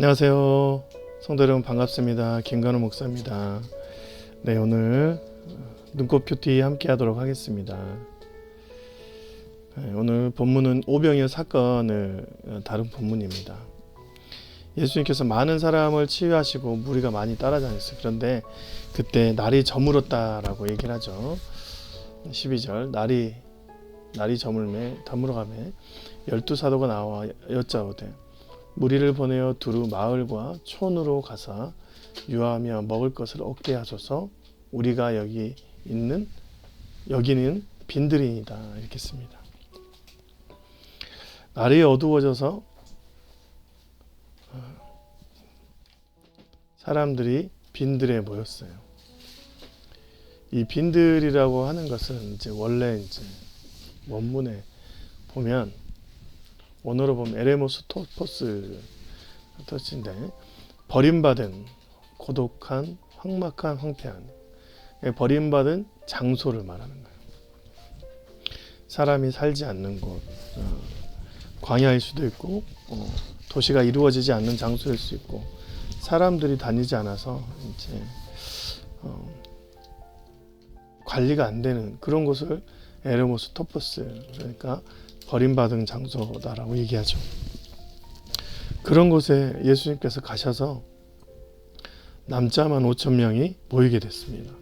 안녕하세요. 성도 여러분 반갑습니다. 김관우 목사입니다. 네, 오늘 눈꽃 큐티 함께 하도록 하겠습니다. 네, 오늘 본문은 오병이어 사건을 다룬 본문입니다. 예수님께서 많은 사람을 치유하시고 무리가 많이 따라다녔어요. 그런데 그때 날이 저물었다라고 얘기를 하죠. 12절 날이 저물어가매 12사도가 나와 여짜오되 무리를 보내어 두루 마을과 촌으로 가사 유하며 먹을 것을 얻게 하소서. 우리가 여기는 빈들이니이다. 이렇게 씁니다. 날이 어두워져서 사람들이 빈들에 모였어요. 이 빈들이라고 하는 것은 원래 원문에 보면 원어로 보면 에레모스 토포스 뜻인데 버림받은, 고독한, 황막한, 황폐한, 버림받은 장소를 말하는 거예요. 사람이 살지 않는 곳, 광야일 수도 있고 도시가 이루어지지 않는 장소일 수 있고 사람들이 다니지 않아서 관리가 안 되는 그런 곳을 에레모스 토포스, 그러니까 버림받은 장소다라고 얘기하죠. 그런 곳에 예수님께서 가셔서 남자만 5,000명이 모이게 됐습니다.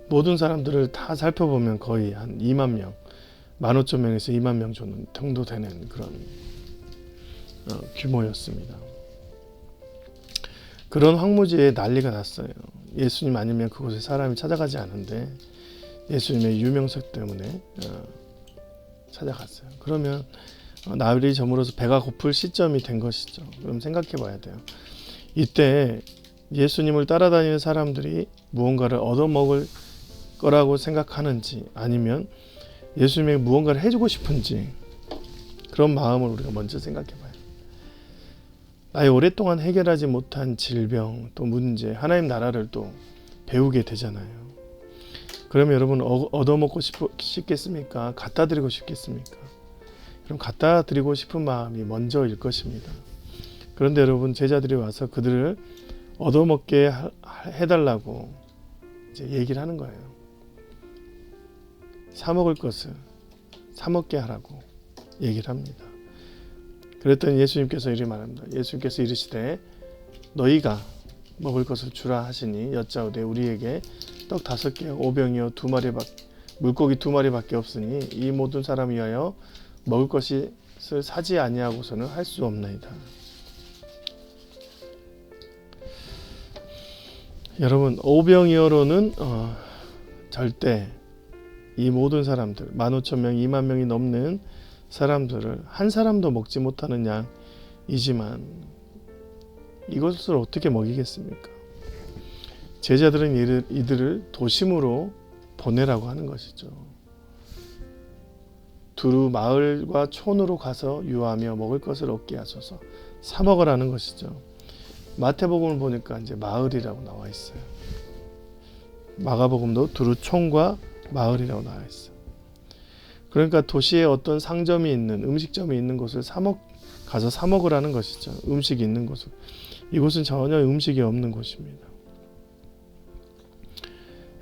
모든 사람들을 다 살펴보면 거의 한 2만 명, 15,000명에서 2만 명 정도 되는 그런 규모였습니다. 그런 황무지에 난리가 났어요. 예수님 아니면 그곳에 사람이 찾아가지 않은데 예수님의 유명석 때문에 찾아갔어요. 그러면 날이 저물어서 배가 고플 시점이 된 것이죠. 그럼 생각해 봐야 돼요. 이때 예수님을 따라다니는 사람들이 무언가를 얻어먹을 거라고 생각하는지 아니면 예수님에게 무언가를 해주고 싶은지 그런 마음을 우리가 먼저 생각해 봐요. 나의 오랫동안 해결하지 못한 질병 또 문제, 하나님 나라를 또 배우게 되잖아요. 그러면 여러분 얻어먹고 싶겠습니까? 갖다 드리고 싶겠습니까? 그럼 갖다 드리고 싶은 마음이 먼저일 것입니다. 그런데 여러분 제자들이 와서 그들을 얻어먹게 해달라고 얘기를 하는 거예요. 사 먹을 것을 사 먹게 하라고 얘기를 합니다. 그랬더니 예수님께서 이렇게 말합니다. 예수님께서 이르시되 너희가 먹을 것을 주라 하시니 여짜오되 우리에게 떡 5개, 오병이어 2마리, 물고기 2마리밖에 없으니 이 모든 사람 위하여 먹을 것을 사지 아니하고서는 할 수 없나이다. 여러분 오병이어로는 절대 이 모든 사람들 15,000명, 2만 명이 넘는 사람들을 한 사람도 먹지 못하는 양이지만 이것을 어떻게 먹이겠습니까? 제자들은 이들을 도심으로 보내라고 하는 것이죠. 두루 마을과 촌으로 가서 유하며 먹을 것을 얻게 하소서. 사 먹으라는 것이죠. 마태복음을 보니까 마을이라고 나와 있어요. 마가복음도 두루 촌과 마을이라고 나와 있어요. 그러니까 도시에 어떤 상점이 있는, 음식점이 있는 곳을 가서 사 먹으라는 것이죠. 음식이 있는 곳을. 이곳은 전혀 음식이 없는 곳입니다.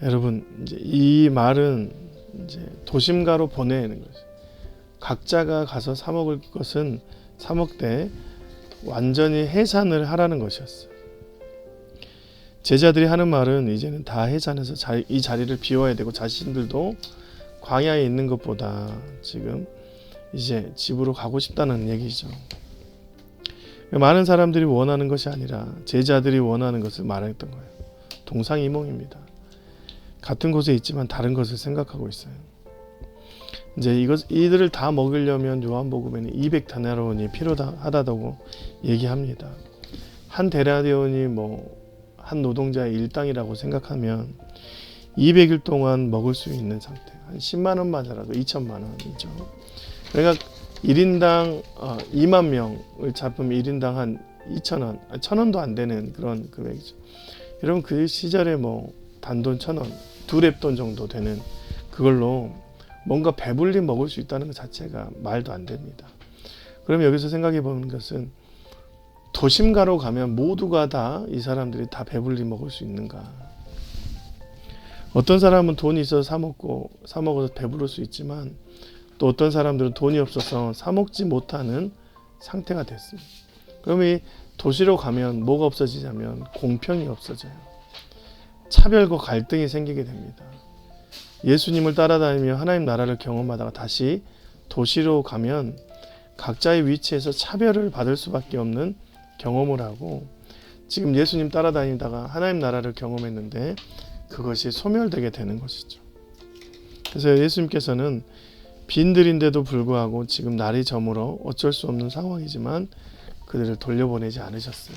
여러분 이 말은 도심가로 보내는 거죠. 각자가 가서 사 먹을 것은 사 먹되 완전히 해산을 하라는 것이었어요. 제자들이 하는 말은 이제는 다 해산해서 이 자리를 비워야 되고 자신들도 광야에 있는 것보다 지금 이제 집으로 가고 싶다는 얘기죠. 많은 사람들이 원하는 것이 아니라 제자들이 원하는 것을 말했던 거예요. 동상이몽입니다. 같은 곳에 있지만 다른 것을 생각하고 있어요. 이들을 다 먹이려면 요한복음에는 200데나리온이 필요하다고 얘기합니다. 한 데나리온이 한 노동자의 일당이라고 생각하면 200일 동안 먹을 수 있는 상태. 한 10만 원만 하더라도 2천만 원이죠. 그러니까 1인당 2만 명을 잡으면 1인당 한 2,000원, 1,000원도 안 되는 그런 금액이죠. 여러분 그 시절에 단돈 1,000원, 2랩돈 정도 되는 그걸로 뭔가 배불리 먹을 수 있다는 것 자체가 말도 안 됩니다. 그럼 여기서 생각해 보는 것은 도심가로 가면 모두가 다 이 사람들이 다 배불리 먹을 수 있는가? 어떤 사람은 돈이 있어서 사 먹어서 배부를 수 있지만 또 어떤 사람들은 돈이 없어서 사 먹지 못하는 상태가 됐습니다. 그럼 이 도시로 가면 뭐가 없어지냐면 공평이 없어져요. 차별과 갈등이 생기게 됩니다. 예수님을 따라다니며 하나님 나라를 경험하다가 다시 도시로 가면 각자의 위치에서 차별을 받을 수밖에 없는 경험을 하고, 지금 예수님 따라다니다가 하나님 나라를 경험했는데 그것이 소멸되게 되는 것이죠. 그래서 예수님께서는 빈들인데도 불구하고 지금 날이 저물어 어쩔 수 없는 상황이지만 그들을 돌려보내지 않으셨어요.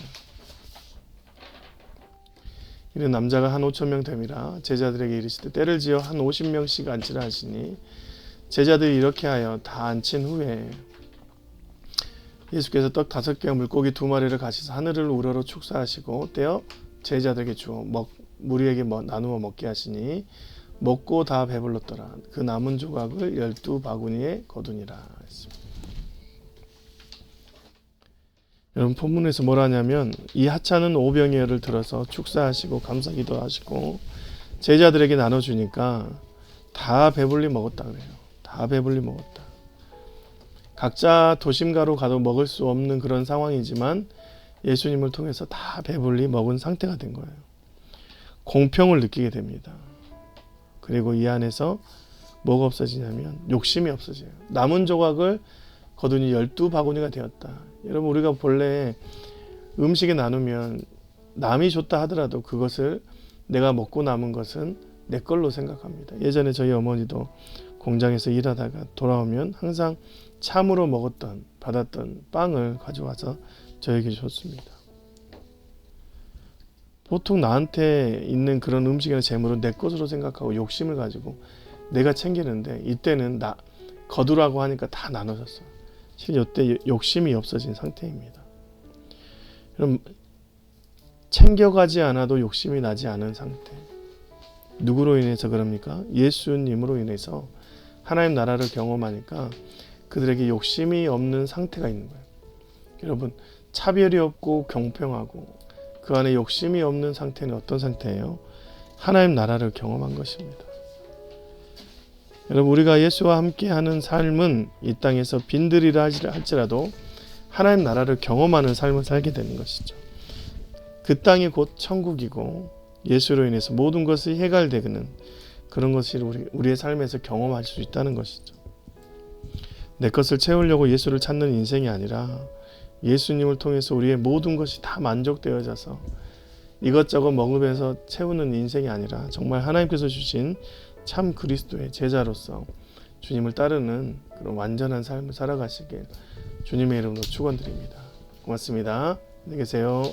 이는 남자가 한 5,000명 됨이라 제자들에게 이르시되 때를 지어 한 50명씩 앉으라 하시니 제자들이 이렇게 하여 다 앉힌 후에 예수께서 떡 5개와 물고기 2마리를 가시사 하늘을 우러러 축사하시고 떼어 제자들에게 주어 무리에게 나누어 먹게 하시니 먹고 다 배불렀더라. 그 남은 조각을 12바구니에 거두니라 했습니다. 여러분, 본문에서 뭐라 하냐면 이 하찮은 오병이어를 들어서 축사하시고 감사기도 하시고 제자들에게 나눠주니까 다 배불리 먹었다 그래요. 다 배불리 먹었다. 각자 도심가로 가도 먹을 수 없는 그런 상황이지만 예수님을 통해서 다 배불리 먹은 상태가 된 거예요. 공평을 느끼게 됩니다. 그리고 이 안에서 뭐가 없어지냐면 욕심이 없어져요. 남은 조각을 거두니 12바구니가 되었다. 여러분, 우리가 본래 음식에 나누면 남이 줬다 하더라도 그것을 내가 먹고 남은 것은 내 걸로 생각합니다. 예전에 저희 어머니도 공장에서 일하다가 돌아오면 항상 참으로 받았던 빵을 가져와서 저에게 줬습니다. 보통 나한테 있는 그런 음식이나 재물은 내 것으로 생각하고 욕심을 가지고 내가 챙기는데 이때는 거두라고 하니까 다 나눠줬어요. 실은 이때 욕심이 없어진 상태입니다. 그럼 챙겨가지 않아도 욕심이 나지 않은 상태. 누구로 인해서 그럽니까? 예수님으로 인해서 하나님 나라를 경험하니까 그들에게 욕심이 없는 상태가 있는 거예요. 여러분, 차별이 없고 공평하고 그 안에 욕심이 없는 상태는 어떤 상태예요? 하나님 나라를 경험한 것입니다. 여러분, 우리가 예수와 함께하는 삶은 이 땅에서 빈들이라 할지라도 하나님 나라를 경험하는 삶을 살게 되는 것이죠. 그 땅이 곧 천국이고 예수로 인해서 모든 것이 해결되는 그런 것을 우리의 삶에서 경험할 수 있다는 것이죠. 내 것을 채우려고 예수를 찾는 인생이 아니라 예수님을 통해서 우리의 모든 것이 다 만족되어져서 이것저것 먹으면서 채우는 인생이 아니라 정말 하나님께서 주신 참 그리스도의 제자로서 주님을 따르는 그런 완전한 삶을 살아가시길 주님의 이름으로 축원드립니다. 고맙습니다. 안녕히 계세요.